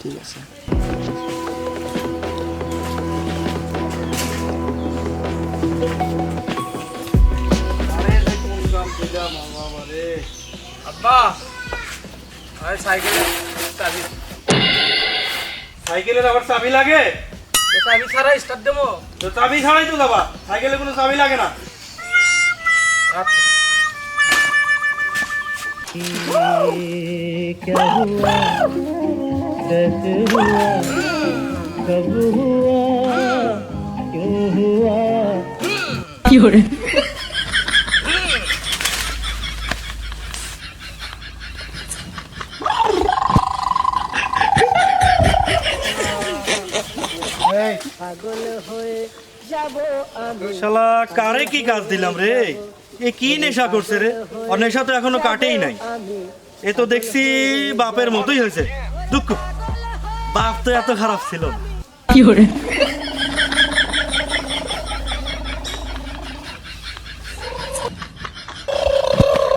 ঠিক আছে। আব্বা আরে সাইকেলের চাবি, সাইকেলের আবার চাবি লাগে? চাবি ছাড়া স্টার্ট দেবো। তো চাবি ছাড়াই তো যাবা, সাইকেলে কোনো চাবি লাগে না। আচ্ছা क्या हुआ कैसे हुआ कब हुआ क्यों हुआ পাগল হয়ে যাব আমি শালা কারে কি কাজ দিলাম রে? এ কি নেশা করছে রে? আর নেশা তো এখনো কাটেই নাই। এ তো দেখছি বাপের মতোই হয়েছে। দুঃখ, বাপ তো এত খারাপ ছিল না।